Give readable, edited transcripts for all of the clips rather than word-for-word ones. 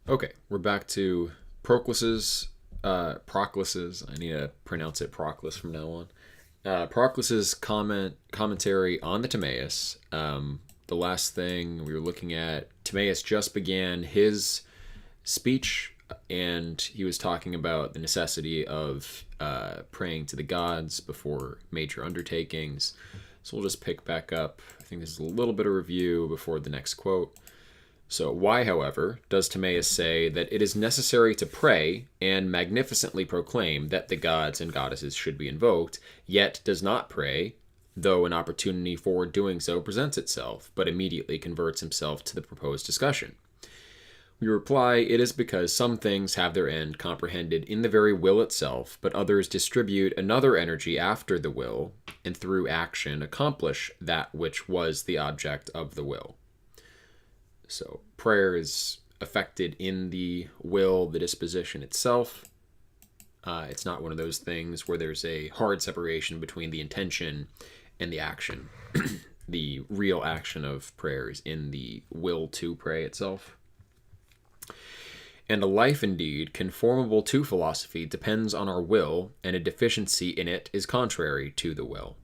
Okay, we're back to Proclus's. I need to pronounce it Proclus from now on. Proclus's commentary on the Timaeus. The last thing we were looking at, Timaeus just began his speech, and he was talking about the necessity of praying to the gods before major undertakings. So we'll just pick back up. I think this is a little bit of review before the next quote. So, why, however, does Timaeus say that it is necessary to pray and magnificently proclaim that the gods and goddesses should be invoked, yet does not pray, though an opportunity for doing so presents itself, but immediately converts himself to the proposed discussion? We reply, it is because some things have their end comprehended in the very will itself, but others distribute another energy after the will, and through action accomplish that which was the object of the will. So prayer is affected in the will, the disposition itself. It's not one of those things where there's a hard separation between the intention and the action. The real action of prayer is in the will to pray itself. And a life indeed conformable to philosophy depends on our will, and a deficiency in it is contrary to the will.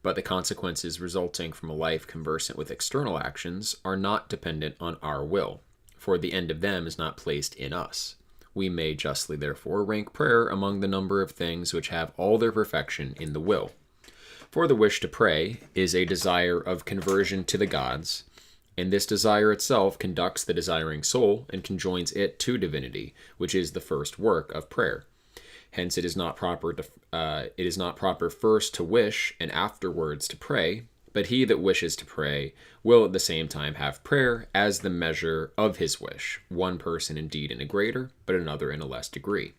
But the consequences resulting from a life conversant with external actions are not dependent on our will, for the end of them is not placed in us. We may justly, therefore, rank prayer among the number of things which have all their perfection in the will. For the wish to pray is a desire of conversion to the gods, and this desire itself conducts the desiring soul and conjoins it to divinity, which is the first work of prayer. Hence, it is not proper first to wish and afterwards to pray, but he that wishes to pray will at the same time have prayer as the measure of his wish, one person indeed in a greater, but another in a less degree.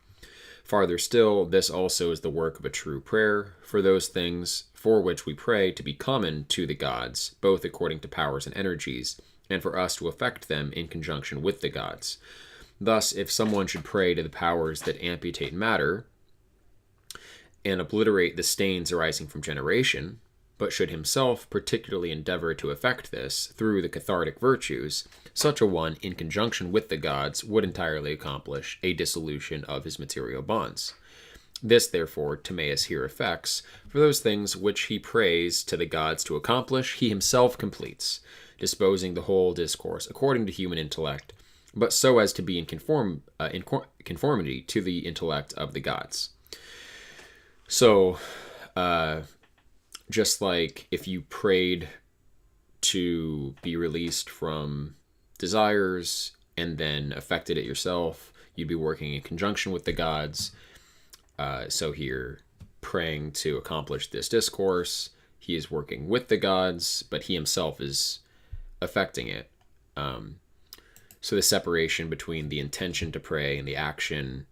Farther still, this also is the work of a true prayer, for those things for which we pray to be common to the gods, both according to powers and energies, and for us to effect them in conjunction with the gods. Thus, if someone should pray to the powers that amputate matter and obliterate the stains arising from generation, but should himself particularly endeavor to effect this through the cathartic virtues, such a one, in conjunction with the gods, would entirely accomplish a dissolution of his material bonds. This, therefore, Timaeus here effects, for those things which he prays to the gods to accomplish, he himself completes, disposing the whole discourse according to human intellect, but so as to be in conformity to the intellect of the gods. So, just like if you prayed to be released from desires and then affected it yourself, you'd be working in conjunction with the gods. So here, praying to accomplish this discourse, he is working with the gods, but he himself is affecting it. So the separation between the intention to pray and the action,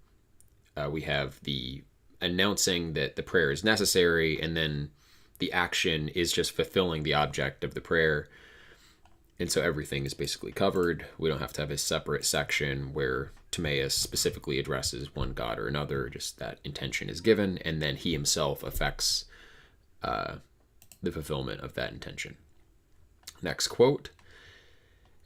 we have the announcing that the prayer is necessary, and then the action is just fulfilling the object of the prayer. And so everything is basically covered. We don't have to have a separate section where Timaeus specifically addresses one god or another. Just that intention is given, and then he himself affects the fulfillment of that intention. Next quote.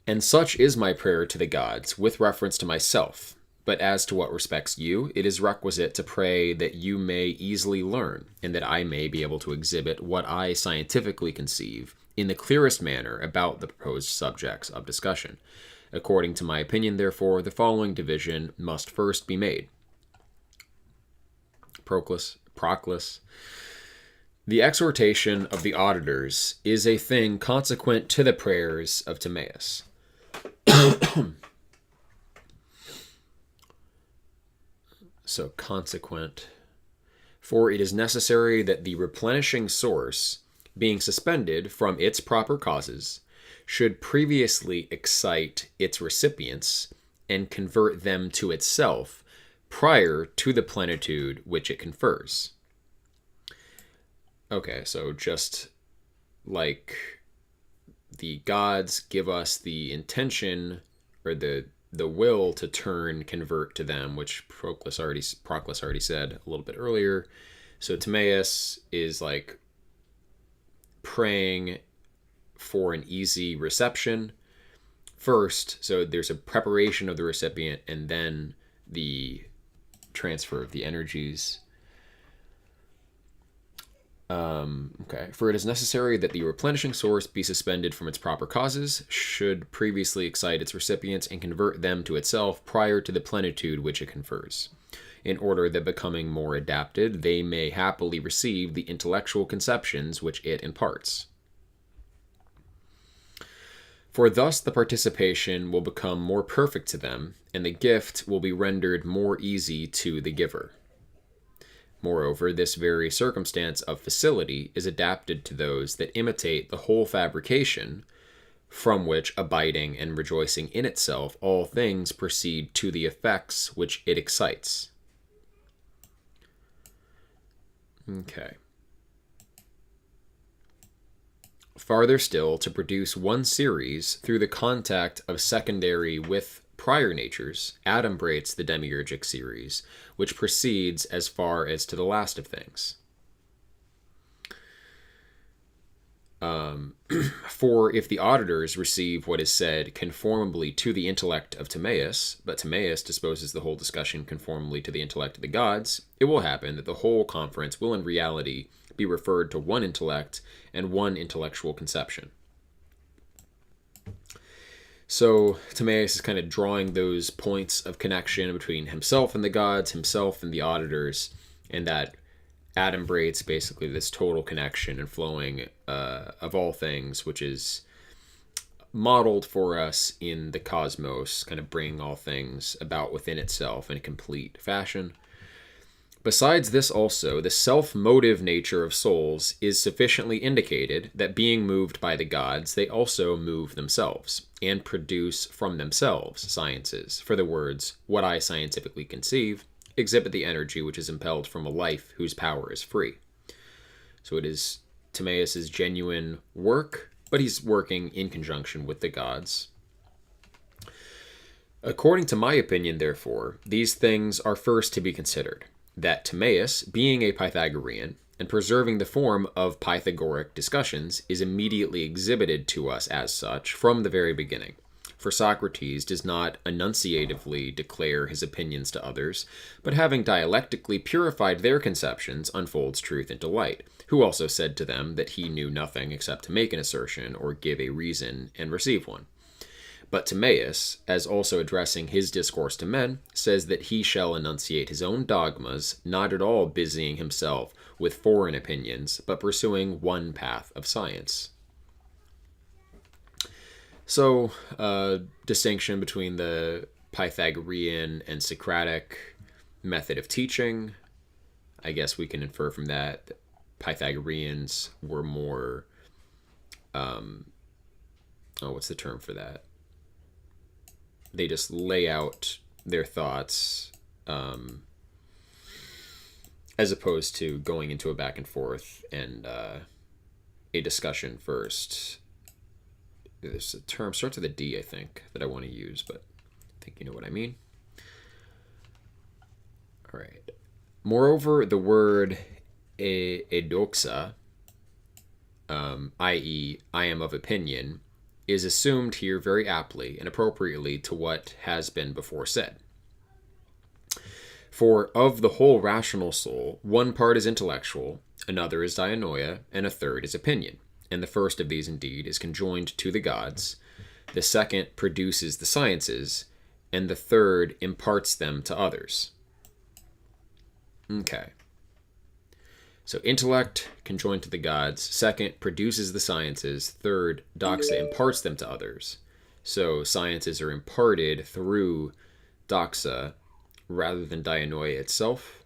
And such is my prayer to the gods with reference to myself. But as to what respects you, it is requisite to pray that you may easily learn, and that I may be able to exhibit what I scientifically conceive in the clearest manner about the proposed subjects of discussion. According to my opinion, therefore, the following division must first be made. Proclus. The exhortation of the auditors is a thing consequent to the prayers of Timaeus. So consequent. For it is necessary that the replenishing source, being suspended from its proper causes, should previously excite its recipients and convert them to itself prior to the plenitude which it confers. Okay, so just like the gods give us the intention or the will to convert to them, which Proclus already said a little bit earlier. So Timaeus is like praying for an easy reception first. So there's a preparation of the recipient and then the transfer of the energies. Okay. For it is necessary that the replenishing source be suspended from its proper causes, should previously excite its recipients and convert them to itself prior to the plenitude which it confers, in order that becoming more adapted, they may happily receive the intellectual conceptions which it imparts. For thus the participation will become more perfect to them, and the gift will be rendered more easy to the giver. Moreover, this very circumstance of facility is adapted to those that imitate the whole fabrication, from which, abiding and rejoicing in itself, all things proceed to the effects which it excites. Okay. Farther still, to produce one series through the contact of secondary with prior natures, adumbrates the demiurgic series, which proceeds as far as to the last of things. For if the auditors receive what is said conformably to the intellect of Timaeus, but Timaeus disposes the whole discussion conformably to the intellect of the gods, it will happen that the whole conference will in reality be referred to one intellect and one intellectual conception. So Timaeus is kind of drawing those points of connection between himself and the gods, himself and the auditors, and that adumbrates basically this total connection and flowing of all things, which is modeled for us in the cosmos, kind of bringing all things about within itself in a complete fashion. Besides this also, the self-motive nature of souls is sufficiently indicated that being moved by the gods, they also move themselves, and produce from themselves sciences. For the words, what I scientifically conceive, exhibit the energy which is impelled from a life whose power is free. So it is Timaeus' genuine work, but he's working in conjunction with the gods. According to my opinion, therefore, these things are first to be considered. That Timaeus, being a Pythagorean, and preserving the form of Pythagoric discussions, is immediately exhibited to us as such from the very beginning. For Socrates does not enunciatively declare his opinions to others, but having dialectically purified their conceptions, unfolds truth into light, who also said to them that he knew nothing except to make an assertion or give a reason and receive one. But Timaeus, as also addressing his discourse to men, says that he shall enunciate his own dogmas, not at all busying himself with foreign opinions, but pursuing one path of science. So, distinction between the Pythagorean and Socratic method of teaching. I guess we can infer from that Pythagoreans were more, what's the term for that? They just lay out their thoughts as opposed to going into a back and forth and a discussion first. There's a term, starts with a D, I think, that I want to use, but I think you know what I mean. All right. Moreover, the word edoxa, i.e., I am of opinion, is assumed here very aptly and appropriately to what has been before said. For of the whole rational soul, one part is intellectual, another is dianoia, and a third is opinion. And the first of these, indeed, is conjoined to the gods, the second produces the sciences, and the third imparts them to others. Okay. So intellect, conjoined to the gods. Second, produces the sciences. Third, doxa, imparts them to others. So sciences are imparted through doxa rather than dianoia itself,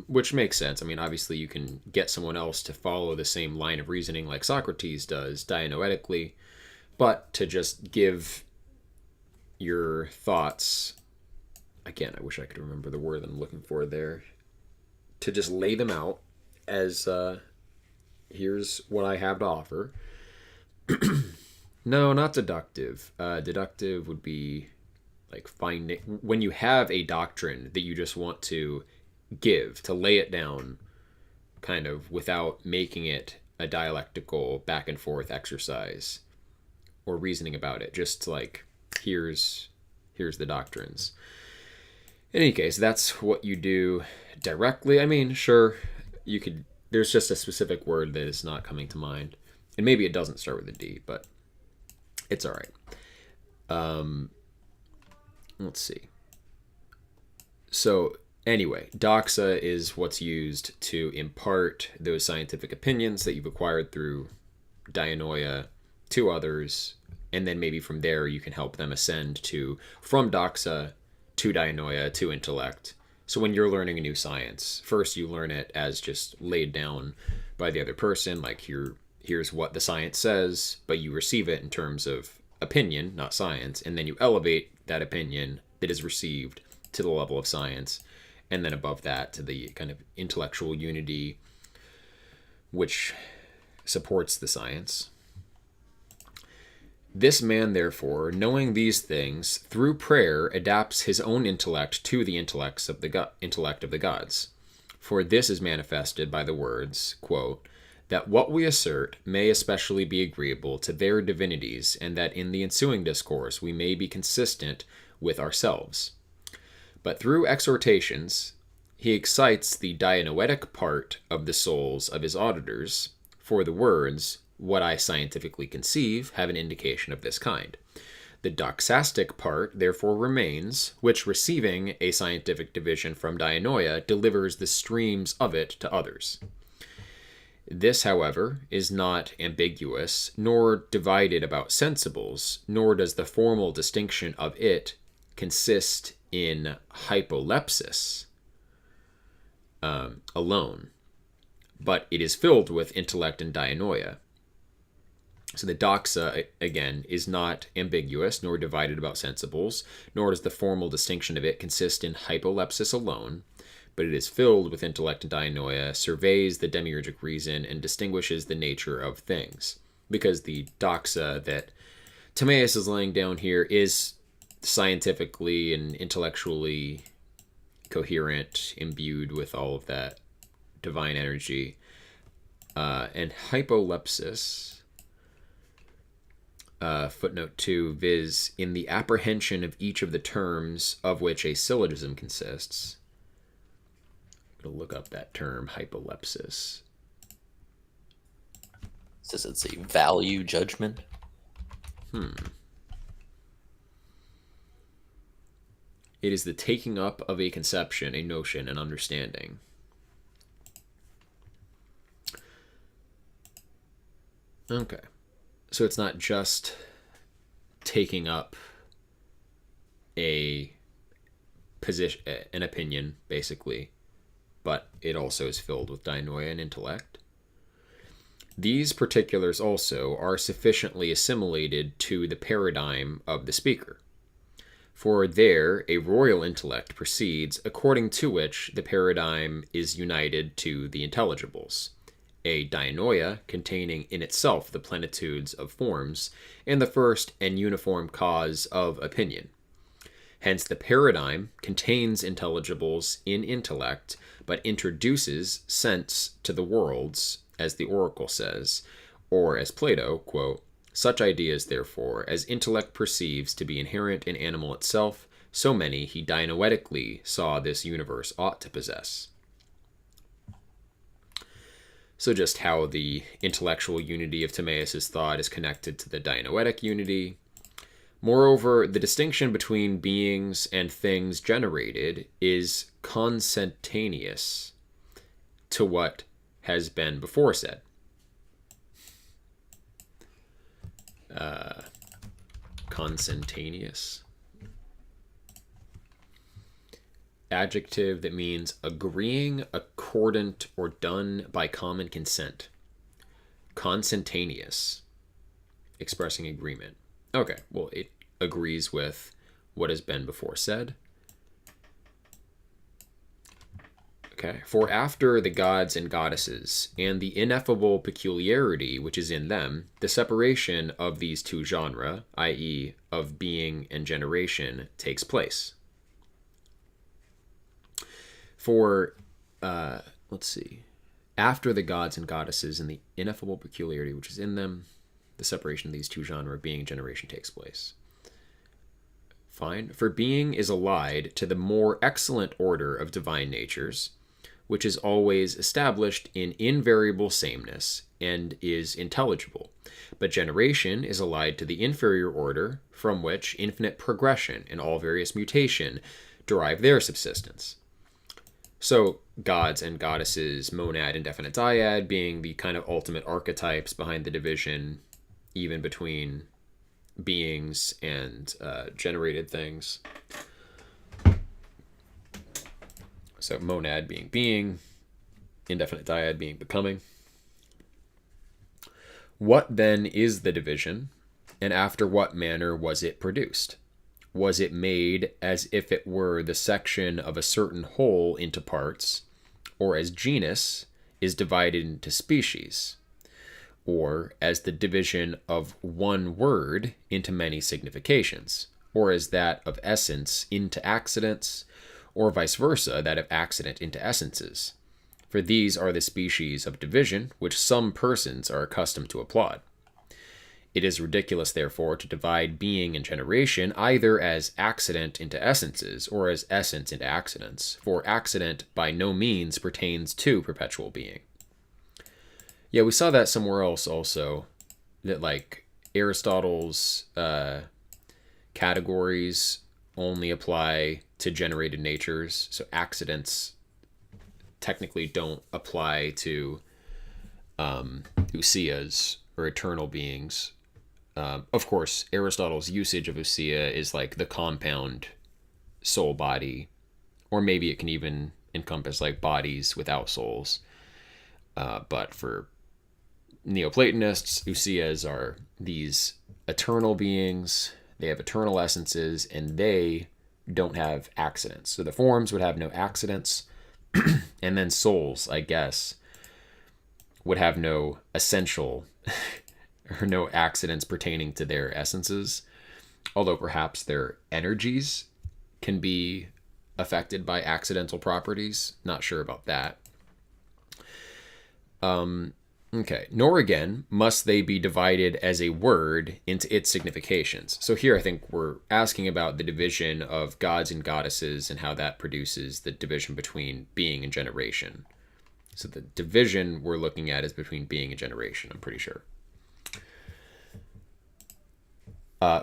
which makes sense. I mean, obviously you can get someone else to follow the same line of reasoning like Socrates does, dianoetically, but to just give your thoughts, again, I wish I could remember the word I'm looking for there, to just lay them out as here's what I have to offer. No, not deductive. Deductive would be like finding, when you have a doctrine that you just want to give, to lay it down kind of without making it a dialectical back and forth exercise. or reasoning about it. Just like, here's the doctrines. In any case, that's what you do directly. I mean, sure, you could. There's just a specific word that is not coming to mind, and maybe it doesn't start with a D, but it's all right. Let's see. So anyway, doxa is what's used to impart those scientific opinions that you've acquired through dianoia to others, and then maybe from there you can help them ascend from doxa to dianoia to intellect. So when you're learning a new science, first you learn it as just laid down by the other person, like here's what the science says, but you receive it in terms of opinion, not science, and then you elevate that opinion that is received to the level of science, and then above that to the kind of intellectual unity which supports the science. This man, therefore, knowing these things, through prayer adapts his own intellect to the intellect of the gods. For this is manifested by the words, quote, that what we assert may especially be agreeable to their divinities, and that in the ensuing discourse we may be consistent with ourselves. But through exhortations, he excites the dianoetic part of the souls of his auditors, for the words, what I scientifically conceive, have an indication of this kind. The doxastic part therefore remains, which, receiving a scientific division from dianoia, delivers the streams of it to others. This, however, is not ambiguous, nor divided about sensibles, nor does the formal distinction of it consist in hypolepsis alone, but it is filled with intellect and dianoia. So the doxa, again, is not ambiguous, nor divided about sensibles, nor does the formal distinction of it consist in hypolepsis alone, but it is filled with intellect and dianoia, surveys the demiurgic reason, and distinguishes the nature of things. Because the doxa that Timaeus is laying down here is scientifically and intellectually coherent, imbued with all of that divine energy. And hypolepsis... footnote 2, viz. In the apprehension of each of the terms of which a syllogism consists. I'm going to look up that term, hypolepsis. Does it say value judgment? It is the taking up of a conception, a notion, an understanding. Okay. So it's not just taking up a position, an opinion, basically, but it also is filled with dianoia and intellect. These particulars also are sufficiently assimilated to the paradigm of the speaker. For there a royal intellect proceeds, according to which the paradigm is united to the intelligibles. A dianoia containing in itself the plenitudes of forms, and the first and uniform cause of opinion. Hence the paradigm contains intelligibles in intellect, but introduces sense to the worlds, as the oracle says, or as Plato, quote, such ideas, therefore, as intellect perceives to be inherent in animal itself, so many he dianoetically saw this universe ought to possess. So just how the intellectual unity of Timaeus' thought is connected to the dianoetic unity. Moreover, the distinction between beings and things generated is consentaneous to what has been before said. Consentaneous. Adjective that means agreeing, accordant, or done by common consent. Consentaneous. Expressing agreement. Okay, well, it agrees with what has been before said. Okay, for after the gods and goddesses, and the ineffable peculiarity which is in them, the separation of these two genera, i.e., of being and generation, takes place. For, let's see, after the gods and goddesses and the ineffable peculiarity which is in them, the separation of these two genera, being and generation, takes place. Fine. For being is allied to the more excellent order of divine natures, which is always established in invariable sameness and is intelligible. But generation is allied to the inferior order, from which infinite progression and all various mutation derive their subsistence. So gods and goddesses, monad and definite dyad, being the kind of ultimate archetypes behind the division, even between beings and generated things. So monad being being, indefinite dyad being becoming. What then is the division, and after what manner was it produced? Was it made as if it were the section of a certain whole into parts, or as genus is divided into species, or as the division of one word into many significations, or as that of essence into accidents, or vice versa, that of accident into essences? For these are the species of division which some persons are accustomed to applaud. It is ridiculous, therefore, to divide being and generation either as accident into essences or as essence into accidents, for accident by no means pertains to perpetual being. Yeah, we saw that somewhere else also, that like Aristotle's categories only apply to generated natures, so accidents technically don't apply to ousias or eternal beings. Of course, Aristotle's usage of ousia is like the compound soul body, or maybe it can even encompass like bodies without souls. But for Neoplatonists, ousias are these eternal beings. They have eternal essences, and they don't have accidents. So the forms would have no accidents, and then souls, I guess, would have no essential or no accidents pertaining to their essences, although perhaps their energies can be affected by accidental properties. Not sure about that. Okay. Nor again must they be divided as a word into its significations. So here I think we're asking about the division of gods and goddesses and how that produces the division between being and generation. So the division we're looking at is between being and generation, I'm pretty sure.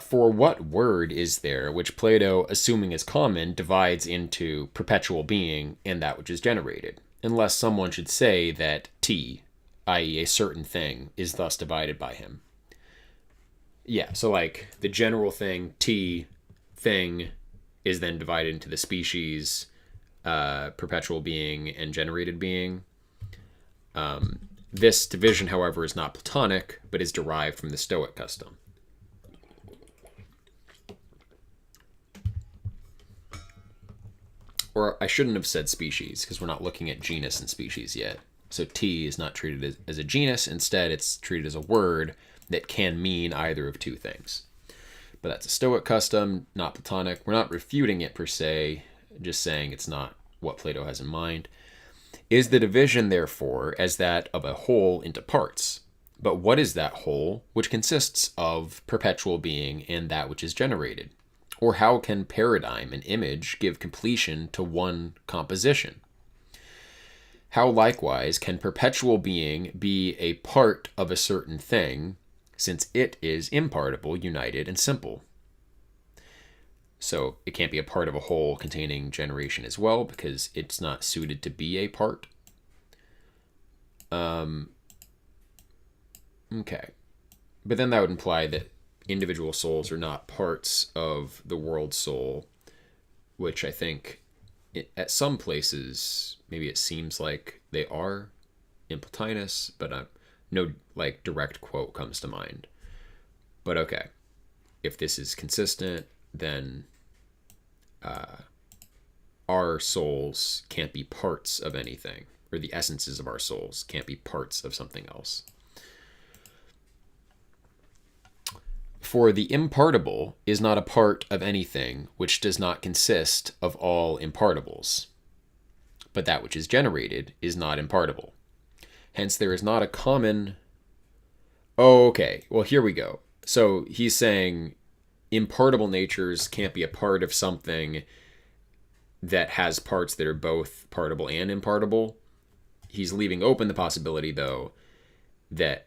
For what word is there which Plato, assuming as common, divides into perpetual being and that which is generated, unless someone should say that T, i.e. a certain thing, is thus divided by him? Yeah, so like the general thing, T, thing, is then divided into the species, perpetual being, and generated being. This division, however, is not Platonic, but is derived from the Stoic custom. Or I shouldn't have said species, because we're not looking at genus and species yet. So T is not treated as a genus. Instead, it's treated as a word that can mean either of two things. But that's a Stoic custom, not Platonic. We're not refuting it per se, just saying it's not what Plato has in mind. Is the division, therefore, as that of a whole into parts? But what is that whole, which consists of perpetual being and that which is generated? Or how can paradigm and image give completion to one composition? How likewise can perpetual being be a part of a certain thing, since it is impartible, united, and simple? So it can't be a part of a whole containing generation as well, because it's not suited to be a part. Okay. But then that would imply that individual souls are not parts of the world soul, which I think at some places maybe it seems like they are in Plotinus, but no like direct quote comes to mind. But okay, if this is consistent, then our souls can't be parts of anything, or the essences of our souls can't be parts of something else. For the impartible is not a part of anything which does not consist of all impartibles, but that which is generated is not impartible. Hence there is not a common... Oh, okay. Well, here we go. So he's saying impartible natures can't be a part of something that has parts that are both partible and impartible. He's leaving open the possibility, though, that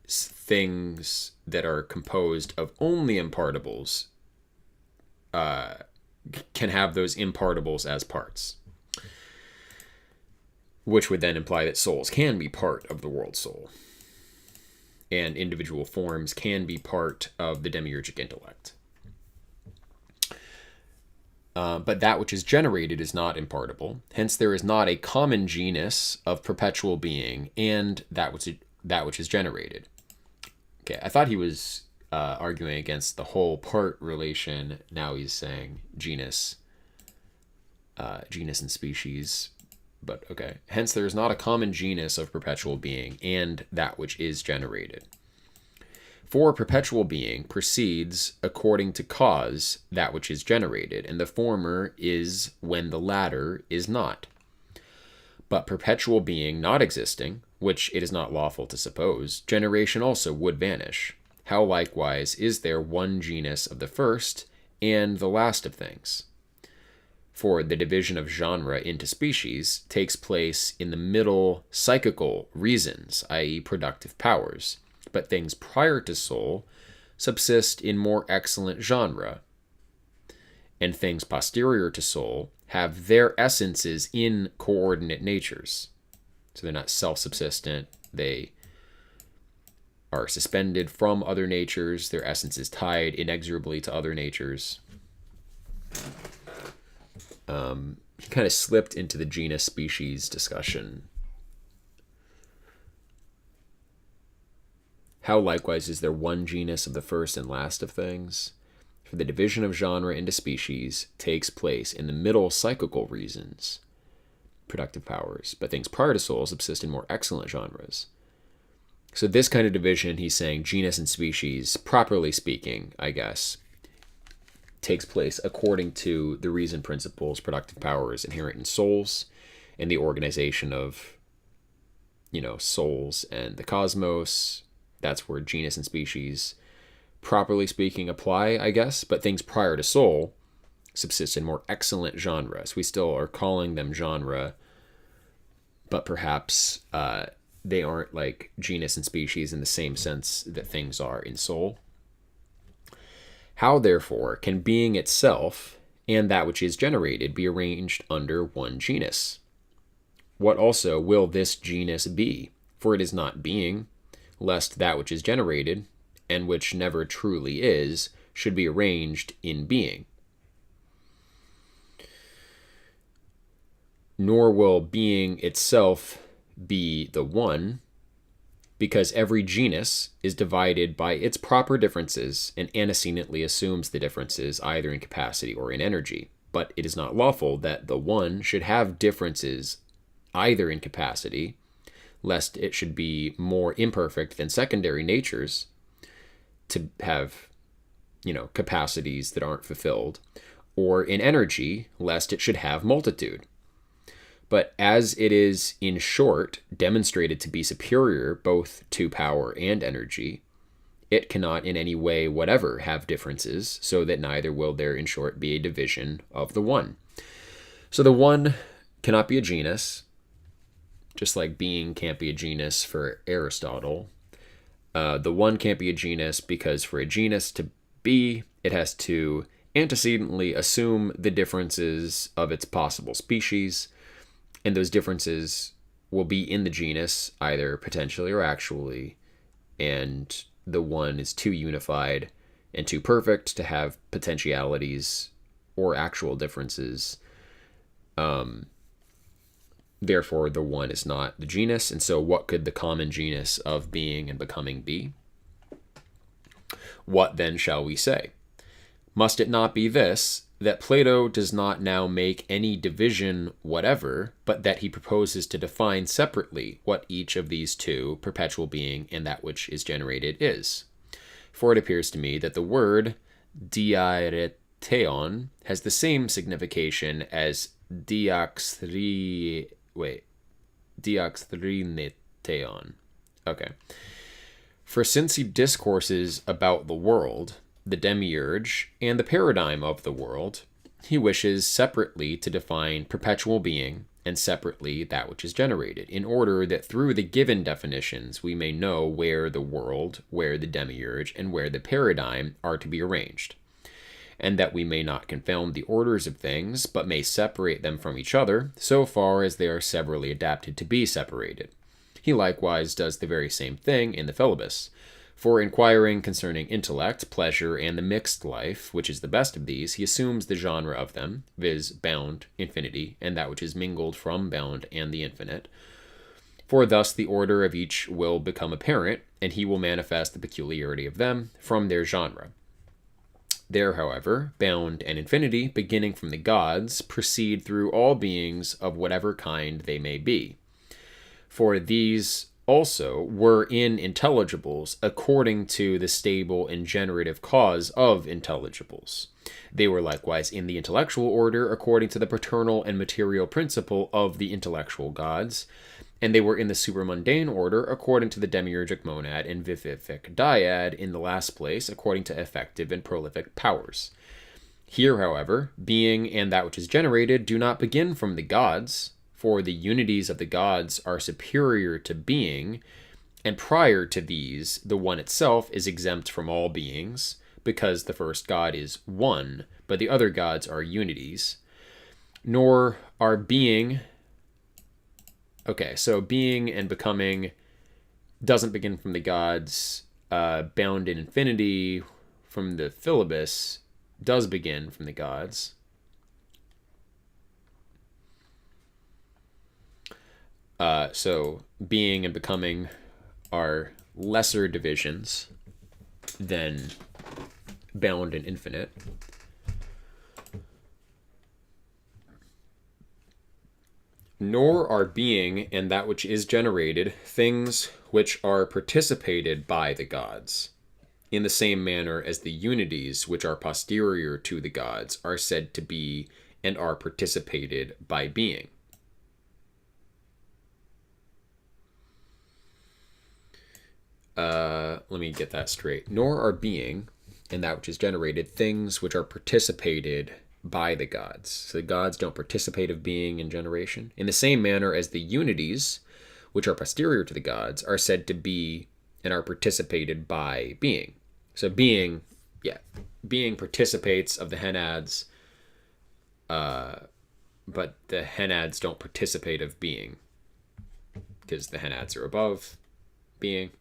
things that are composed of only impartibles can have those impartibles as parts, which would then imply that souls can be part of the world soul, and individual forms can be part of the demiurgic intellect. But that which is generated is not impartible. Hence, there is not a common genus of perpetual being and that which is generated. Okay, I thought he was arguing against the whole part relation. Now he's saying genus and species. But okay. Hence, there is not a common genus of perpetual being and that which is generated. For perpetual being proceeds according to cause that which is generated, and the former is when the latter is not. But perpetual being not existing, which it is not lawful to suppose, generation also would vanish. How likewise is there one genus of the first and the last of things? For the division of genre into species takes place in the middle psychical reasons, i.e., productive powers. But things prior to soul subsist in more excellent genre, and things posterior to soul have their essences in coordinate natures. So they're not self-subsistent, they are suspended from other natures, their essence is tied inexorably to other natures. He kind of slipped into the genus-species discussion. How likewise is there one genus of the first and last of things? For the division of genre into species takes place in the middle psychical reasons, productive powers, but things prior to soul subsist in more excellent genres. So this kind of division, he's saying genus and species, properly speaking, I guess, takes place according to the reason principles, productive powers inherent in souls, and the organization of, souls and the cosmos. That's where genus and species, properly speaking, apply, I guess. But things prior to soul subsist in more excellent genres. We still are calling them genre, but perhaps they aren't like genus and species in the same sense that things are in soul. How, therefore, can being itself and that which is generated be arranged under one genus? What also will this genus be? For it is not being, lest that which is generated, and which never truly is, should be arranged in being. Nor will being itself be the one, because every genus is divided by its proper differences and antecedently assumes the differences either in capacity or in energy. But it is not lawful that the one should have differences either in capacity, lest it should be more imperfect than secondary natures to have, capacities that aren't fulfilled, or in energy, lest it should have multitude. But as it is, in short, demonstrated to be superior both to power and energy, it cannot in any way whatever have differences, so that neither will there, in short, be a division of the one. So the one cannot be a genus, just like being can't be a genus for Aristotle. The one can't be a genus because for a genus to be, it has to antecedently assume the differences of its possible species, and those differences will be in the genus, either potentially or actually, and the one is too unified and too perfect to have potentialities or actual differences. Therefore, the one is not the genus. And so what could the common genus of being and becoming be? What then shall we say? Must it not be this, that Plato does not now make any division whatever, but that he proposes to define separately what each of these two, perpetual being and that which is generated, is? For it appears to me that the word diareteon has the same signification as diaxthrineteon. Okay. For since he discourses about the world, the demiurge, and the paradigm of the world, he wishes separately to define perpetual being and separately that which is generated, in order that through the given definitions we may know where the world, where the demiurge, and where the paradigm are to be arranged, and that we may not confound the orders of things, but may separate them from each other, so far as they are severally adapted to be separated. He likewise does the very same thing in the Philebus. For inquiring concerning intellect, pleasure, and the mixed life, which is the best of these, he assumes the genre of them, viz. Bound, infinity, and that which is mingled from bound and the infinite. For thus the order of each will become apparent, and he will manifest the peculiarity of them from their genre. There, however, bound and infinity, beginning from the gods, proceed through all beings of whatever kind they may be. For these also were in intelligibles according to the stable and generative cause of intelligibles. They were likewise in the intellectual order according to the paternal and material principle of the intellectual gods, and they were in the supermundane order according to the demiurgic monad and vivific dyad in the last place according to effective and prolific powers. Here, however, being and that which is generated do not begin from the gods, for the unities of the gods are superior to being, and prior to these, the one itself is exempt from all beings, because the first god is one, but the other gods are unities. Nor are being... Okay, so being and becoming doesn't begin from the gods. Bound in infinity from the Philebus does begin from the gods. So being and becoming are lesser divisions than bound and infinite. Nor are being and that which is generated things which are participated by the gods, in the same manner as the unities which are posterior to the gods are said to be and are participated by being. Let me get that straight. Nor are being and that which is generated things which are participated by the gods. So the gods don't participate of being and generation. In the same manner as the unities, which are posterior to the gods, are said to be and are participated by being. So being participates of the henads, but the henads don't participate of being, because the henads are above being.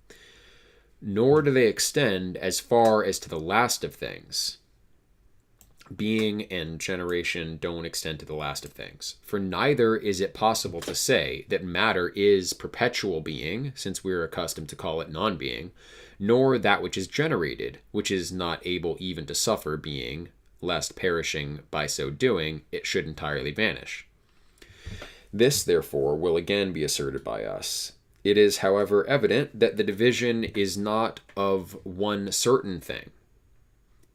Nor do they extend as far as to the last of things. Being and generation don't extend to the last of things. For neither is it possible to say that matter is perpetual being, since we are accustomed to call it non-being, nor that which is generated, which is not able even to suffer being, lest perishing by so doing, it should entirely vanish. This, therefore, will again be asserted by us. It is, however, evident that the division is not of one certain thing,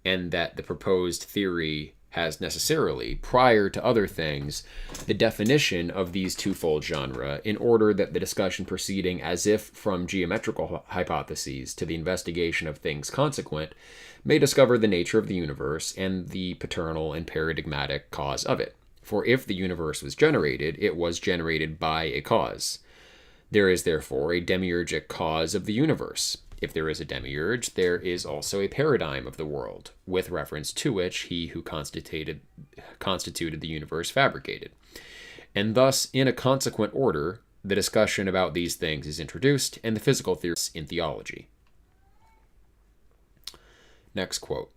and that the proposed theory has necessarily, prior to other things, the definition of these twofold genera, in order that the discussion proceeding as if from geometrical hypotheses to the investigation of things consequent may discover the nature of the universe and the paternal and paradigmatic cause of it. For if the universe was generated, it was generated by a cause. There is therefore a demiurgic cause of the universe. If there is a demiurge, there is also a paradigm of the world, with reference to which he who constituted the universe fabricated. And thus, in a consequent order, the discussion about these things is introduced, and the physical theories in theology. Next quote.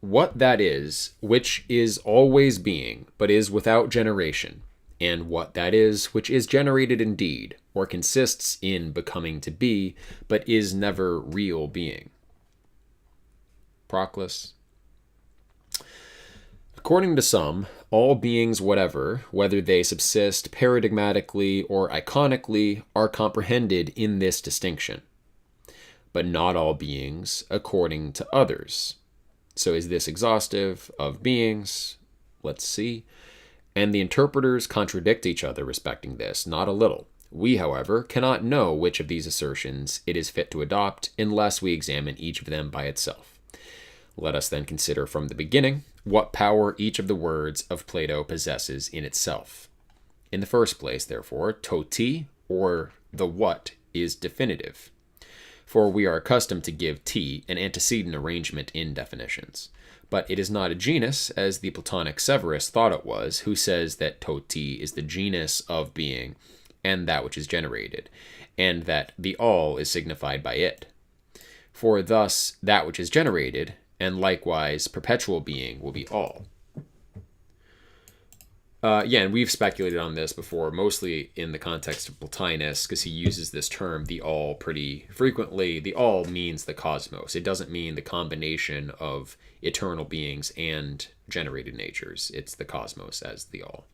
What that is, which is always being, but is without generation, and what that is, which is generated indeed, or consists in becoming to be, but is never real being. Proclus. According to some, all beings whatever, whether they subsist paradigmatically or iconically, are comprehended in this distinction, but not all beings according to others. So is this exhaustive of beings? Let's see. And the interpreters contradict each other respecting this, not a little. We, however, cannot know which of these assertions it is fit to adopt unless we examine each of them by itself. Let us then consider from the beginning what power each of the words of Plato possesses in itself. In the first place, therefore, toti, or the what, is definitive. For we are accustomed to give t an antecedent arrangement in definitions. But it is not a genus, as the Platonic Severus thought it was, who says that toti is the genus of being and that which is generated, and that the all is signified by it. For thus that which is generated, and likewise perpetual being, will be all. And we've speculated on this before, mostly in the context of Plotinus, because he uses this term, the all, pretty frequently. The all means the cosmos. It doesn't mean the combination of eternal beings and generated natures. It's the cosmos as the all.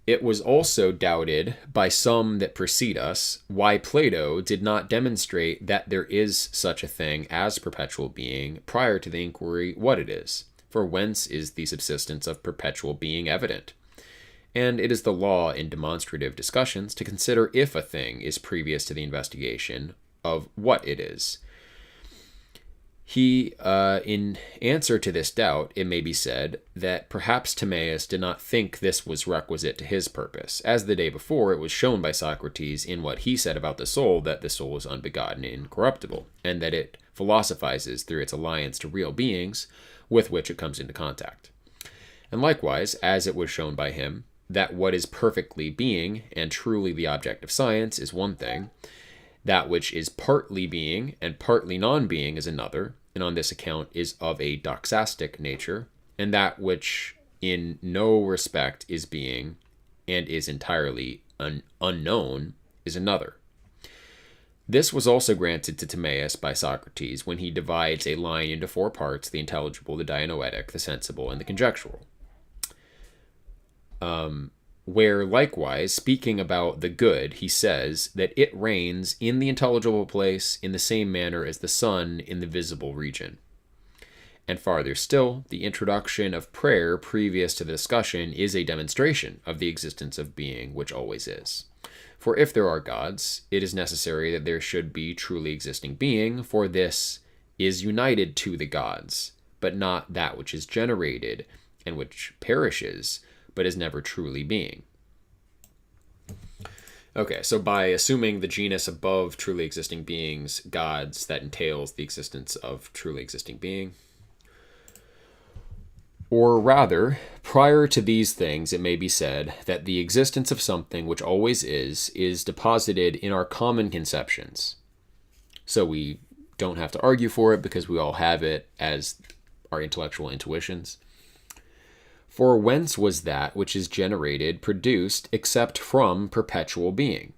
It was also doubted by some that precede us why Plato did not demonstrate that there is such a thing as perpetual being prior to the inquiry what it is. For whence is the subsistence of perpetual being evident? And it is the law in demonstrative discussions to consider if a thing is previous to the investigation of what it is. He, in answer to this doubt, it may be said that perhaps Timaeus did not think this was requisite to his purpose, as the day before it was shown by Socrates in what he said about the soul that the soul is unbegotten and incorruptible, and that it philosophizes through its alliance to real beings, with which it comes into contact. And likewise, as it was shown by him, that what is perfectly being and truly the object of science is one thing, that which is partly being and partly non-being is another, and on this account is of a doxastic nature, and that which in no respect is being and is entirely unknown is another. This was also granted to Timaeus by Socrates when he divides a line into four parts, the intelligible, the dianoetic, the sensible, and the conjectural. Where likewise, speaking about the good, he says that it reigns in the intelligible place in the same manner as the sun in the visible region. And farther still, the introduction of prayer previous to the discussion is a demonstration of the existence of being which always is. For if there are gods, it is necessary that there should be truly existing being, for this is united to the gods, but not that which is generated and which perishes, but is never truly being. Okay, so by assuming the genus above truly existing beings, gods, that entails the existence of truly existing being. Or rather, prior to these things, it may be said that the existence of something which always is deposited in our common conceptions. So we don't have to argue for it because we all have it as our intellectual intuitions. For whence was that which is generated produced except from perpetual being?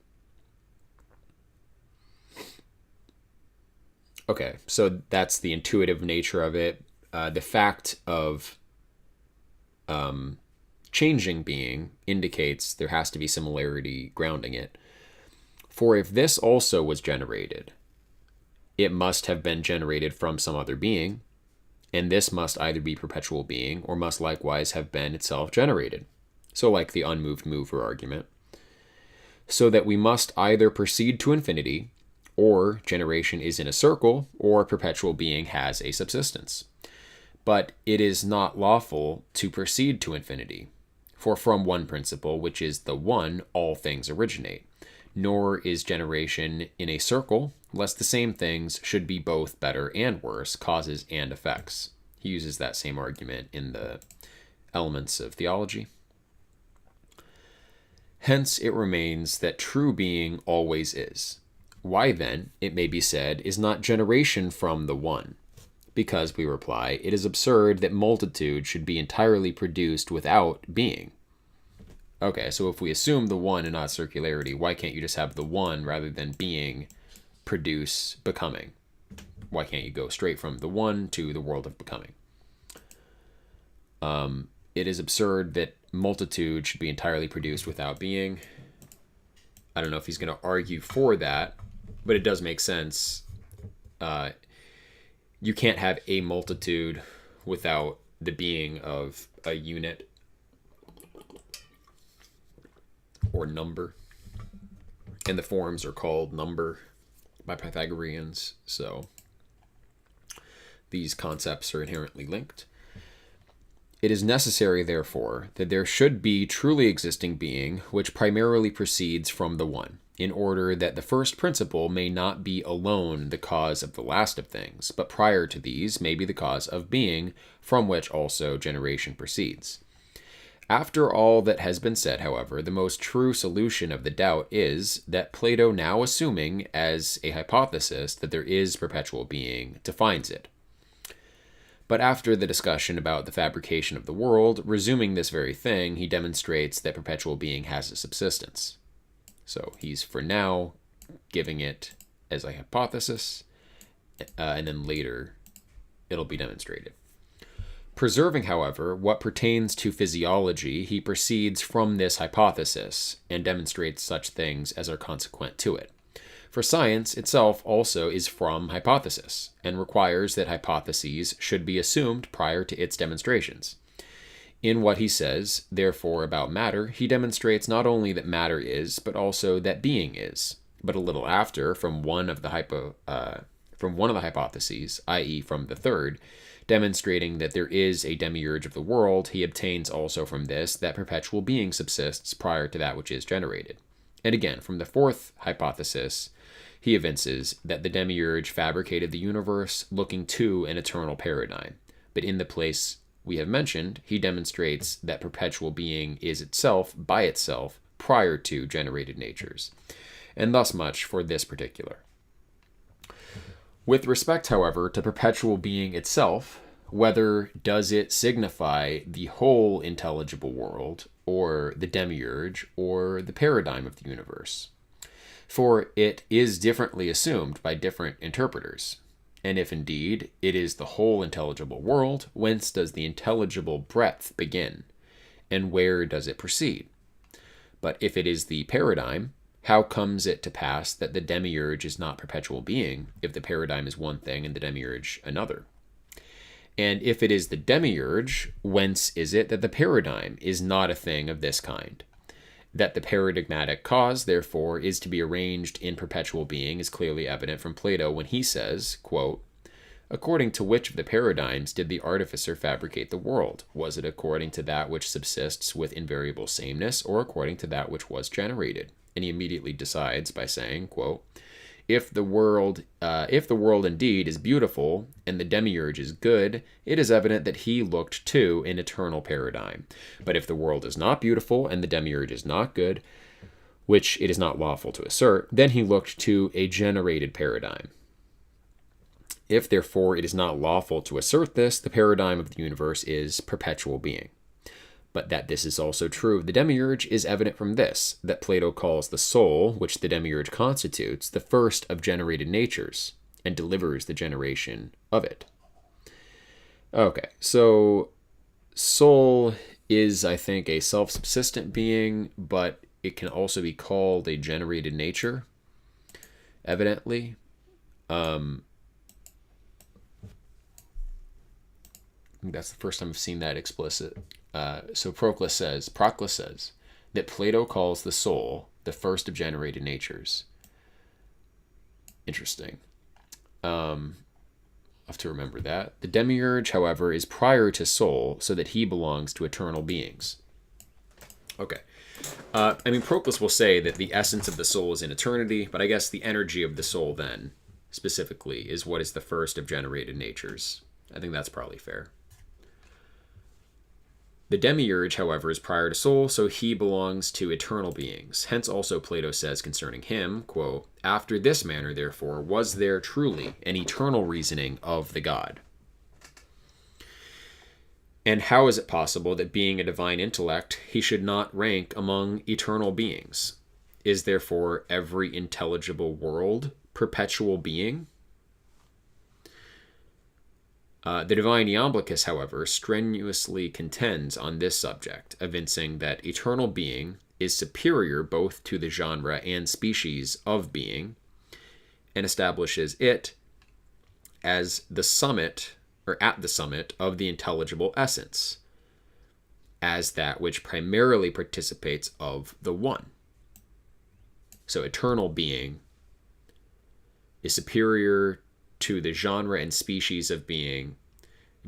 Okay, so that's the intuitive nature of it. The fact of changing being indicates there has to be similarity grounding it. For if this also was generated, it must have been generated from some other being, and this must either be perpetual being or must likewise have been itself generated. So like the unmoved mover argument. So that we must either proceed to infinity, or generation is in a circle, or perpetual being has a subsistence. But it is not lawful to proceed to infinity, for from one principle, which is the one, all things originate. Nor is generation in a circle, lest the same things should be both better and worse, causes and effects. He uses that same argument in the Elements of Theology. Hence it remains that true being always is. Why then, it may be said, is not generation from the one? Because, we reply, it is absurd that multitude should be entirely produced without being. Okay, so if we assume the one and not circularity, why can't you just have the one rather than being produce becoming? Why can't you go straight from the one to the world of becoming? It is absurd that multitude should be entirely produced without being. I don't know if he's going to argue for that, but it does make sense. You can't have a multitude without the being of a unit. or number. And the forms are called number by Pythagoreans. So these concepts are inherently linked. It is necessary, therefore, that there should be truly existing being which primarily proceeds from the one, in order that the first principle may not be alone the cause of the last of things, but prior to these may be the cause of being, from which also generation proceeds. After all that has been said, however, the most true solution of the doubt is that Plato, now assuming as a hypothesis that there is perpetual being, defines it. But after the discussion about the fabrication of the world, resuming this very thing, he demonstrates that perpetual being has a subsistence. So he's for now giving it as a hypothesis, and then later it'll be demonstrated. Preserving, however, what pertains to physiology, he proceeds from this hypothesis and demonstrates such things as are consequent to it. For science itself also is from hypothesis, and requires that hypotheses should be assumed prior to its demonstrations. In what he says, therefore, about matter, he demonstrates not only that matter is, but also that being is. But a little after, from one of the hypotheses, i.e., from the third, demonstrating that there is a demiurge of the world, he obtains also from this that perpetual being subsists prior to that which is generated. And again, from the fourth hypothesis, he evinces that the demiurge fabricated the universe looking to an eternal paradigm. But in the place we have mentioned, he demonstrates that perpetual being is itself, by itself, prior to generated natures. And thus much for this particular. With respect, however, to perpetual being itself, whether does it signify the whole intelligible world, or the demiurge, or the paradigm of the universe? For it is differently assumed by different interpreters. And if indeed it is the whole intelligible world, whence does the intelligible breadth begin? And where does it proceed? But if it is the paradigm, how comes it to pass that the demiurge is not perpetual being, if the paradigm is one thing and the demiurge another? And if it is the demiurge, whence is it that the paradigm is not a thing of this kind? That the paradigmatic cause, therefore, is to be arranged in perpetual being is clearly evident from Plato when he says, quote, "According to which of the paradigms did the artificer fabricate the world? Was it according to that which subsists with invariable sameness, or according to that which was generated?" And he immediately decides by saying, quote, if the world indeed is beautiful and the demiurge is good, it is evident that he looked to an eternal paradigm. But if the world is not beautiful and the demiurge is not good, which it is not lawful to assert, then he looked to a generated paradigm. If therefore it is not lawful to assert this, the paradigm of the universe is perpetual being. But that this is also true of the demiurge is evident from this, that Plato calls the soul, which the demiurge constitutes, the first of generated natures, and delivers the generation of it. Okay, so soul is, I think, a self-subsistent being, but it can also be called a generated nature, evidently. I think that's the first time I've seen that explicit. So Proclus says that Plato calls the soul the first of generated natures. Interesting. I'll have to remember that. The demiurge, however, is prior to soul, so that he belongs to eternal beings. Okay. Proclus will say that the essence of the soul is in eternity, but I guess the energy of the soul then, specifically, is what is the first of generated natures. I think that's probably fair. The demiurge, however, is prior to soul, so he belongs to eternal beings. Hence also Plato says concerning him, quote, "After this manner, therefore, was there truly an eternal reasoning of the God." And how is it possible that being a divine intellect, he should not rank among eternal beings? Is therefore every intelligible world perpetual being? The divine Iamblichus, however, strenuously contends on this subject, evincing that eternal being is superior both to the genre and species of being, and establishes it as the summit, or at the summit, of the intelligible essence, as that which primarily participates of the one. So eternal being is superior to the genre and species of being.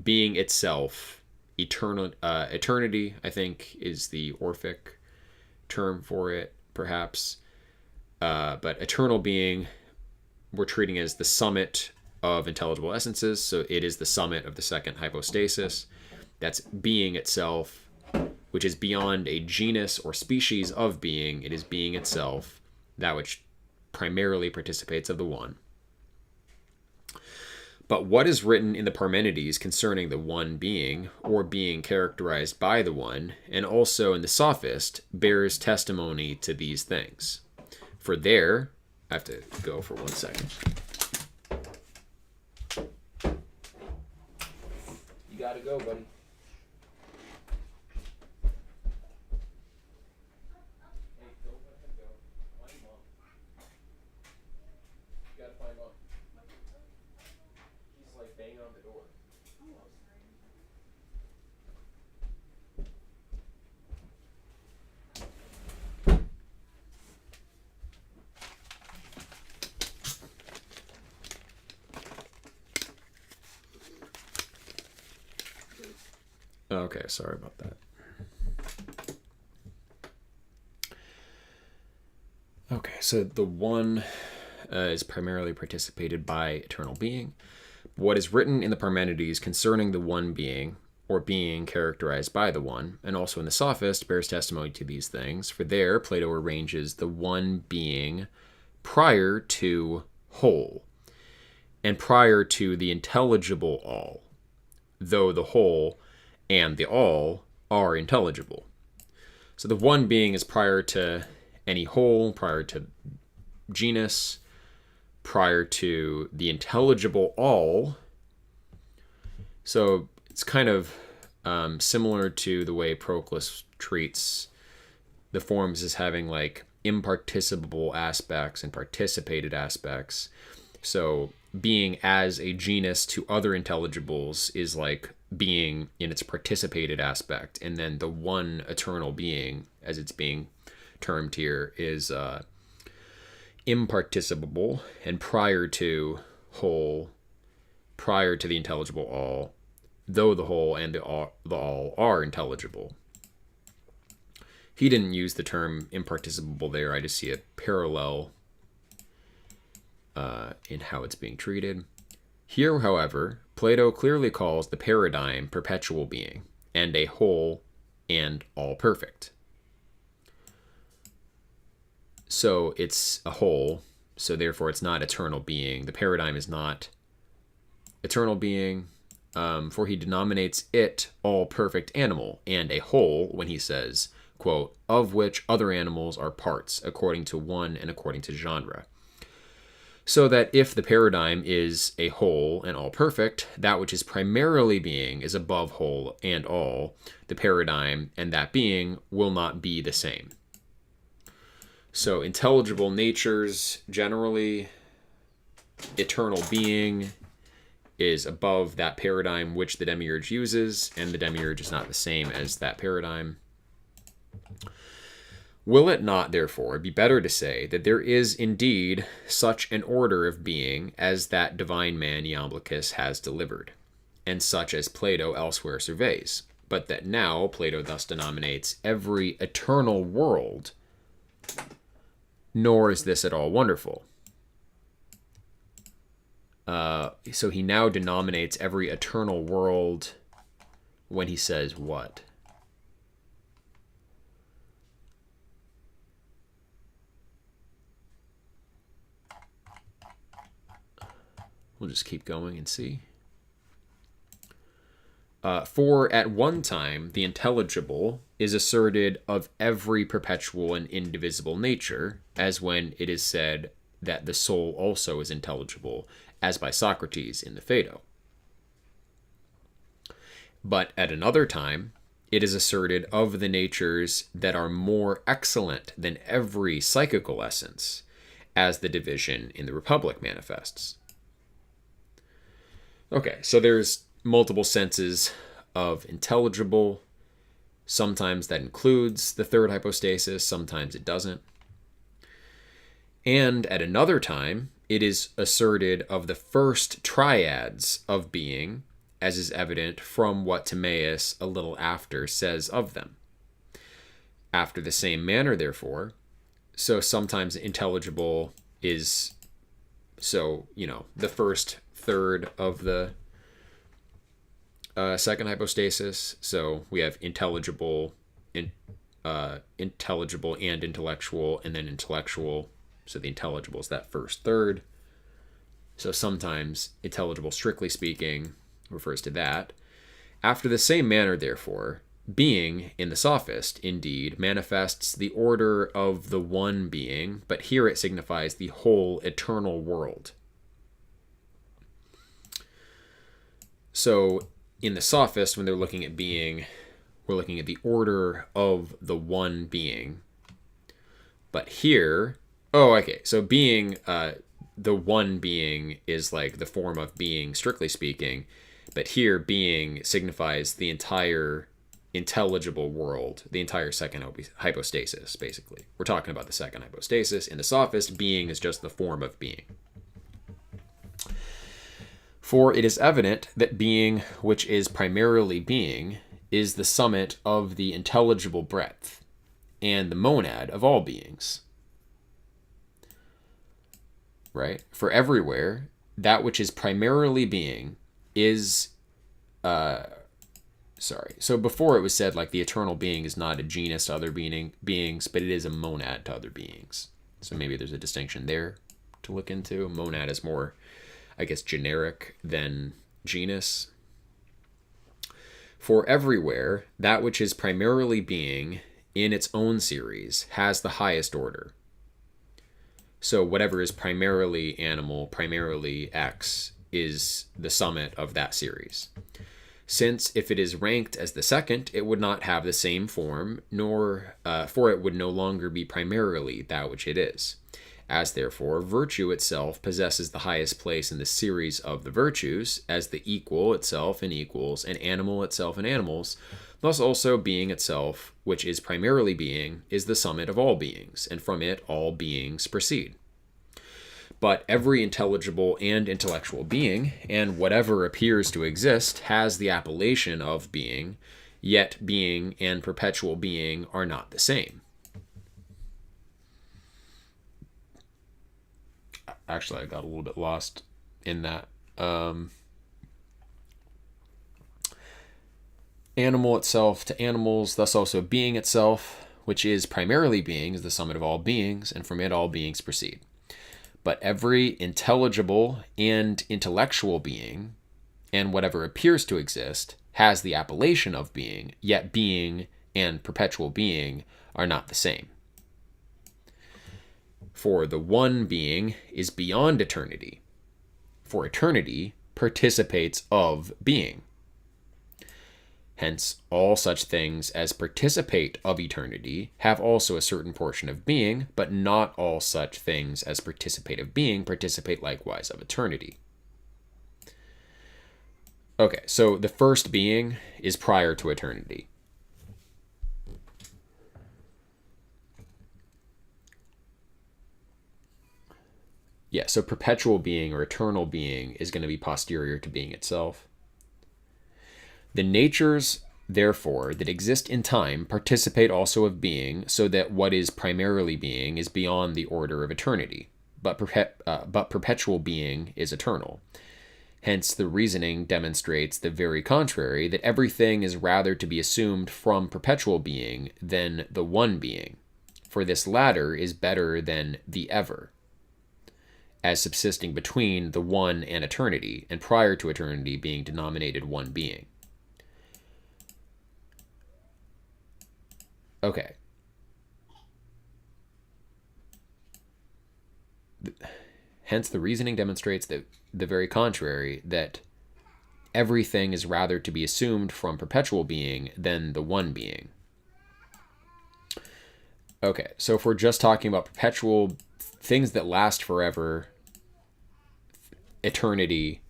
Being itself, eternity, I think, is the Orphic term for it, perhaps. But eternal being, we're treating as the summit of intelligible essences. So it is the summit of the second hypostasis. That's being itself, which is beyond a genus or species of being. It is being itself, that which primarily participates of the one. But what is written in the Parmenides concerning the one being, or being characterized by the one, and also in the Sophist, bears testimony to these things. For there, I have to go for 1 second. You gotta go, buddy. Hey, don't let him go. Find Mom. You gotta find Mom. He's like banging on the door. Okay, sorry about that. Okay, so the one is primarily participated by eternal being. What is written in the Parmenides concerning the one being, or being characterized by the one, and also in the Sophist, bears testimony to these things. For there, Plato arranges the one being prior to whole, and prior to the intelligible all, though the whole and the all are intelligible. So the one being is prior to any whole, prior to genus, prior to the intelligible all. So it's kind of similar to the way Proclus treats the forms as having like imparticipable aspects and participated aspects. So being as a genus to other intelligibles is like being in its participated aspect, and then the one eternal being, as it's being termed here, is imparticipable and prior to whole, prior to the intelligible all, though the whole and the all are intelligible. He didn't use the term imparticipable there. I just see a parallel in how it's being treated. Here, however, Plato clearly calls the paradigm perpetual being, and a whole and all perfect. So it's a whole, so therefore it's not eternal being. The paradigm is not eternal being, for he denominates it all perfect animal, and a whole when he says, quote, of which other animals are parts, according to one and according to genre. So that if the paradigm is a whole and all perfect, that which is primarily being is above whole and all, the paradigm and that being will not be the same. So intelligible natures, generally, eternal being is above that paradigm which the demiurge uses, and the demiurge is not the same as that paradigm. Will it not, therefore, be better to say that there is indeed such an order of being as that divine man Iamblichus has delivered, and such as Plato elsewhere surveys, but that now Plato thus denominates every eternal world, nor is this at all wonderful. So he now denominates every eternal world when he says what? We'll just keep going and see. For at one time the intelligible is asserted of every perpetual and indivisible nature, as when it is said that the soul also is intelligible, as by Socrates in the Phaedo. But at another time, it is asserted of the natures that are more excellent than every psychical essence, as the division in the Republic manifests. Okay, so there's multiple senses of intelligible. Sometimes that includes the third hypostasis, sometimes it doesn't. And at another time, it is asserted of the first triads of being, as is evident from what Timaeus a little after says of them. After the same manner, therefore, so sometimes intelligible is, so, the first third of the second hypostasis. So we have intelligible, intelligible and intellectual, and then intellectual. So the intelligible is that first third. So sometimes intelligible, strictly speaking, refers to that. After the same manner, therefore, being in the sophist indeed manifests the order of the one being, but here it signifies the whole eternal world. So in the sophist, when they're looking at being, we're looking at the order of the one being. But here, so being, the one being is like the form of being, strictly speaking. But here, being signifies the entire intelligible world, the entire second hypostasis, basically. We're talking about the second hypostasis. In the sophist, being is just the form of being. For it is evident that being, which is primarily being, is the summit of the intelligible breadth, and the monad of all beings. Right? For everywhere, that which is primarily being is, So before it was said, like, the eternal being is not a genus to other beings, but it is a monad to other beings. So maybe there's a distinction there to look into. Monad is more, I guess, generic than genus. For everywhere, that which is primarily being in its own series has the highest order. So whatever is primarily animal, primarily X, is the summit of that series. Since if it is ranked as the second, it would not have the same form, nor for it would no longer be primarily that which it is. As therefore, virtue itself possesses the highest place in the series of the virtues, as the equal itself in equals, and animal itself in animals, thus also being itself, which is primarily being, is the summit of all beings, and from it all beings proceed. But every intelligible and intellectual being, and whatever appears to exist, has the appellation of being, yet being and perpetual being are not the same. Actually, I got a little bit lost in that. Animal itself to animals, thus also being itself, which is primarily being, is the summit of all beings, and from it all beings proceed. But every intelligible and intellectual being, and whatever appears to exist, has the appellation of being, yet being and perpetual being are not the same. For the one being is beyond eternity, for eternity participates of being. Hence, all such things as participate of eternity have also a certain portion of being, but not all such things as participate of being participate likewise of eternity. Okay, so the first being is prior to eternity. Yeah, so perpetual being or eternal being is going to be posterior to being itself. The natures, therefore, that exist in time participate also of being, so that what is primarily being is beyond the order of eternity, but perpetual being is eternal. Hence, the reasoning demonstrates the very contrary, that everything is rather to be assumed from perpetual being than the one being, for this latter is better than the ever, as subsisting between the one and eternity, and prior to eternity being denominated one being. Okay. Hence, the reasoning demonstrates that the very contrary, that everything is rather to be assumed from perpetual being than the one being. Okay, so if we're just talking about perpetual things that last forever, eternity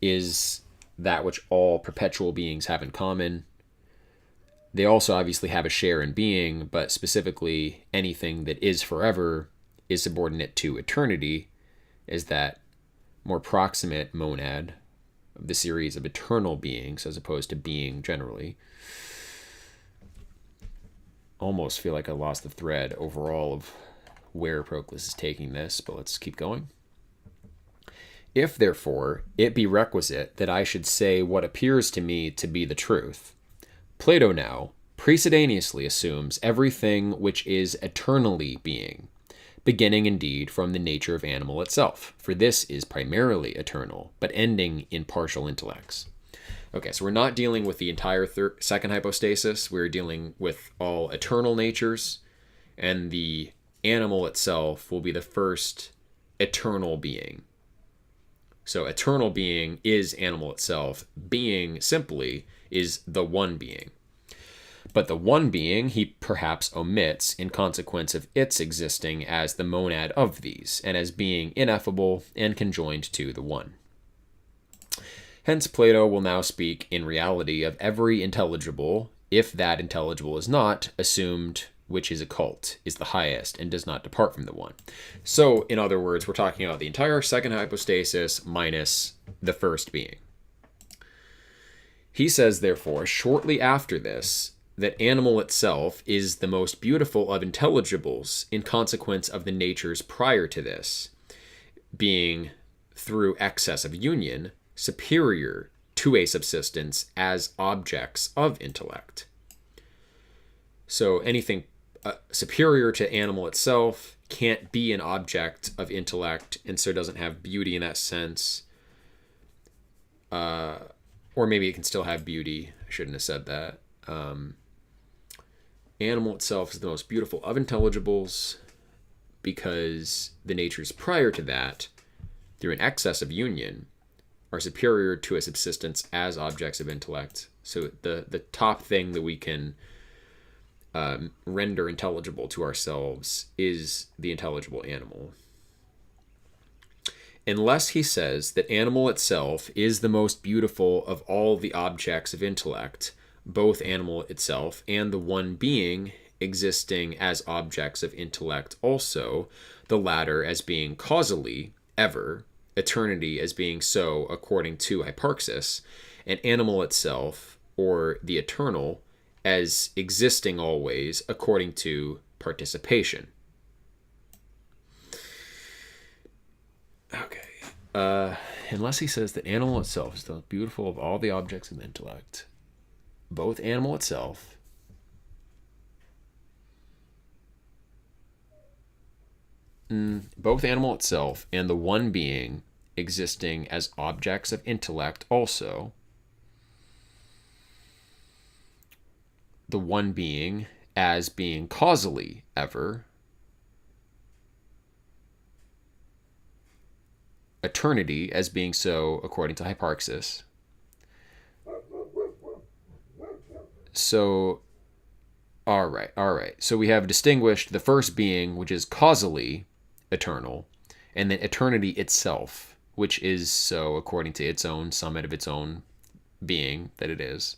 is that which all perpetual beings have in common. They also obviously have a share in being, but specifically anything that is forever is subordinate to eternity as that more proximate monad of the series of eternal beings as opposed to being generally. Almost feel like I lost the thread overall of where Proclus is taking this, but let's keep going. If, therefore, it be requisite that I should say what appears to me to be the truth, Plato now precedenteously assumes everything which is eternally being, beginning indeed from the nature of animal itself, for this is primarily eternal, but ending in partial intellects. Okay, so we're not dealing with the entire second hypostasis. We're dealing with all eternal natures, and the animal itself will be the first eternal being. So eternal being is animal itself. Being simply is the one being. But the one being he perhaps omits in consequence of its existing as the monad of these, and as being ineffable and conjoined to the one. Hence Plato will now speak in reality of every intelligible, if that intelligible is not assumed, which is occult, is the highest, and does not depart from the one. So, in other words, we're talking about the entire second hypostasis minus the first being. He says, therefore, shortly after this, that animal itself is the most beautiful of intelligibles in consequence of the natures prior to this, being, through excess of union, superior to a subsistence as objects of intellect. So anything superior to animal itself can't be an object of intellect, and so doesn't have beauty in that sense. Or maybe it can still have beauty. I shouldn't have said that. Animal itself is the most beautiful of intelligibles because the natures prior to that, through an excess of union, are superior to a subsistence as objects of intellect. So the top thing that we can render intelligible to ourselves is the intelligible animal. Unless he says that animal itself is the most beautiful of all the objects of intellect, both animal itself and the one being existing as objects of intellect also, the latter as being causally ever, eternity as being so according to hyparxis, and animal itself, or the eternal, as existing always according to participation. Okay. Unless he says that animal itself is the most beautiful of all the objects of intellect, both animal itself and the one being existing as objects of intellect also, the one being as being causally ever, eternity as being so according to hyparxis. So, all right. So we have distinguished the first being, which is causally eternal, and then eternity itself, which is so according to its own summit of its own being that it is.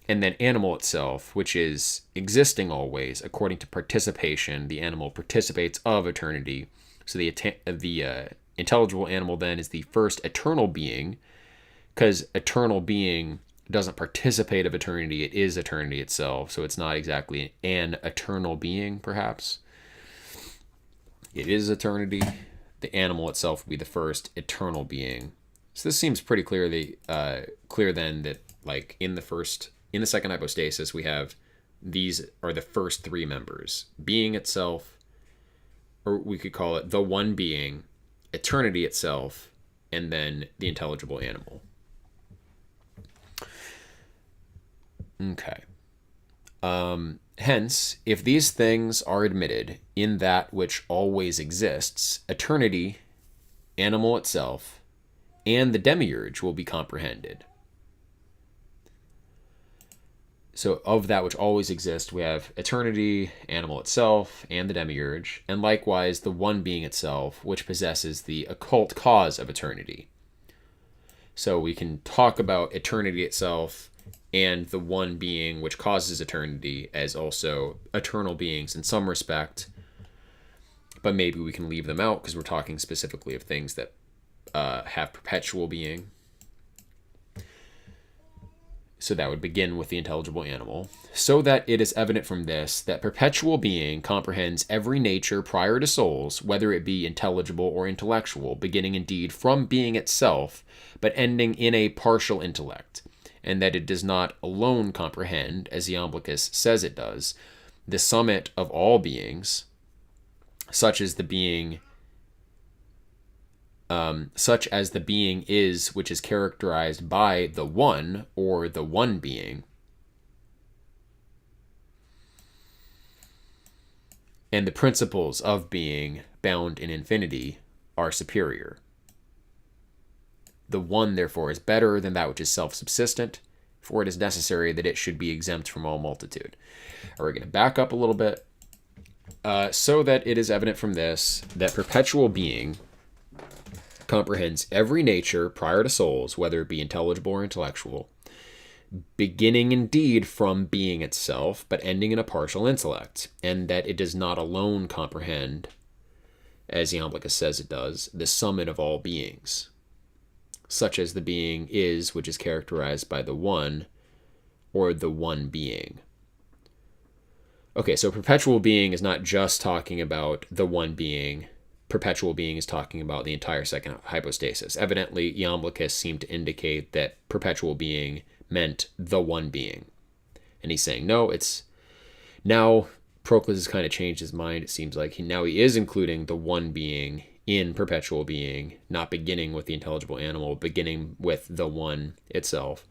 And then animal itself, which is existing always according to participation. The animal participates of eternity. So the intelligible animal then is the first eternal being, because eternal being doesn't participate of eternity. It is eternity itself. So it's not exactly an eternal being, perhaps. It is eternity. The animal itself will be the first eternal being. So this seems pretty clear then that, like, in the second hypostasis, we have these are the first three members: being itself, or we could call it the one being, eternity itself, and then the intelligible animal. Okay. Hence, if these things are admitted in that which always exists, eternity, animal itself, and the demiurge will be comprehended. So of that which always exists, we have eternity, animal itself, and the demiurge, and likewise the one being itself, which possesses the occult cause of eternity. So we can talk about eternity itself and the one being which causes eternity as also eternal beings in some respect, but maybe we can leave them out because we're talking specifically of things that have perpetual being. So that would begin with the intelligible animal. So that it is evident from this that perpetual being comprehends every nature prior to souls, whether it be intelligible or intellectual, beginning indeed from being itself, but ending in a partial intellect, and that it does not alone comprehend, as Iamblichus says it does, the summit of all beings, such as the being is, which is characterized by the one, or the one being, and the principles of being bound in infinity are superior. The one, therefore, is better than that which is self-subsistent, for it is necessary that it should be exempt from all multitude. We're going to back up a little bit. So that it is evident from this that perpetual being comprehends every nature prior to souls, whether it be intelligible or intellectual, beginning indeed from being itself, but ending in a partial intellect, and that it does not alone comprehend, as Iamblichus says it does, the summit of all beings, such as the being is, which is characterized by the one, or the one being. Okay, so perpetual being is not just talking about the one being. Perpetual being is talking about the entire second hypostasis. Evidently, Iamblichus seemed to indicate that perpetual being meant the one being. And he's saying, no, it's... Now, Proclus has kind of changed his mind. It seems like he is including the one being in perpetual being, not beginning with the intelligible animal, beginning with the one itself.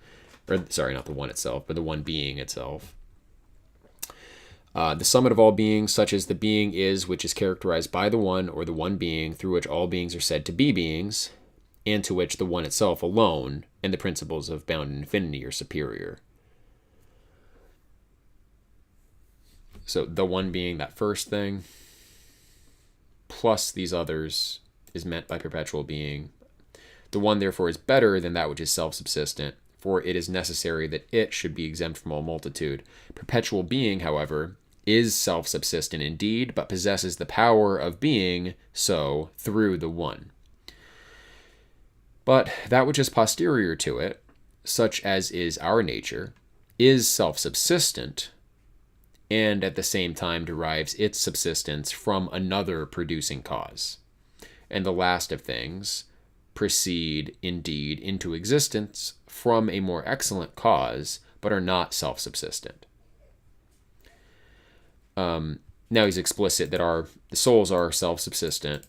Or, sorry, not the one itself, but the one being itself. The summit of all beings, such as the being is, which is characterized by the one, or the one being, through which all beings are said to be beings, and to which the one itself alone and the principles of bound in infinity are superior. So the one being, that first thing, plus these others, is meant by perpetual being. The one, therefore, is better than that which is self-subsistent, for it is necessary that it should be exempt from all multitude. Perpetual being, however, is self-subsistent indeed, but possesses the power of being so through the one. But that which is posterior to it, such as is our nature, is self-subsistent, and at the same time derives its subsistence from another producing cause. And the last of things proceed indeed into existence from a more excellent cause, but are not self-subsistent. Now he's explicit that the souls are self-subsistent,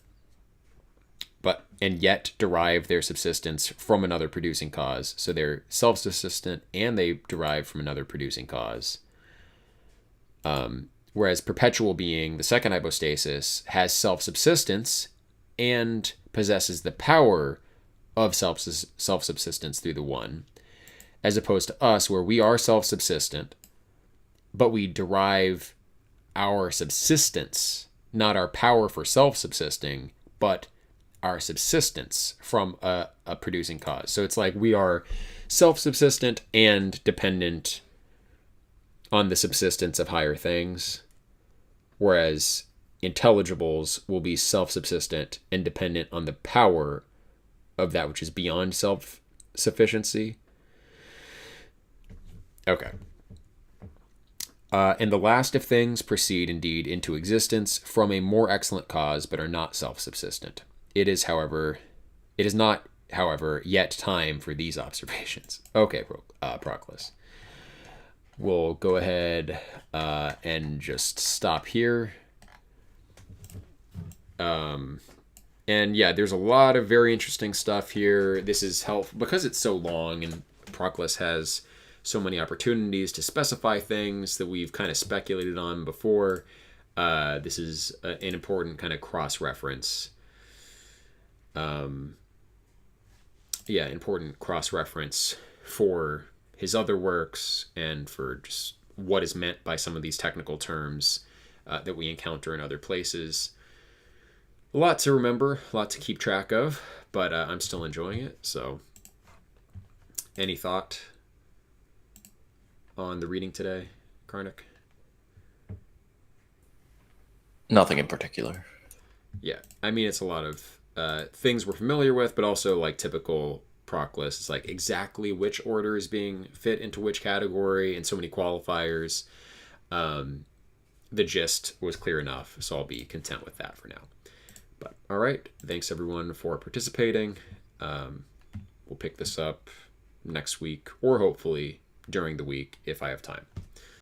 and yet derive their subsistence from another producing cause. So they're self-subsistent and they derive from another producing cause. Whereas perpetual being, the second hypostasis, has self-subsistence and possesses the power of self-subsistence through the one, as opposed to us, where we are self-subsistent, but we derive our subsistence, not our power for self-subsisting, but our subsistence from a producing cause. So it's like we are self-subsistent and dependent on the subsistence of higher things, whereas intelligibles will be self-subsistent and dependent on the power of that which is beyond self-sufficiency. Okay. And the last of things proceed indeed into existence from a more excellent cause, but are not self-subsistent. It is not, however, yet time for these observations. Okay, Proclus. We'll go ahead and just stop here. And yeah, there's a lot of very interesting stuff here. This is helpful because it's so long, and Proclus has so many opportunities to specify things that we've kind of speculated on before. This is an important kind of cross-reference. Important cross-reference for his other works and for just what is meant by some of these technical terms that we encounter in other places. A lot to remember, a lot to keep track of, but I'm still enjoying it. So, any thought on the reading today, Karnak? Nothing in particular. Yeah, I mean it's a lot of things we're familiar with, but also like typical Proclus. It's like exactly which order is being fit into which category, and so many qualifiers. Um, the gist was clear enough, so I'll be content with that for now. But all right, thanks everyone for participating. Um, we'll pick this up next week, or hopefully during the week if I have time.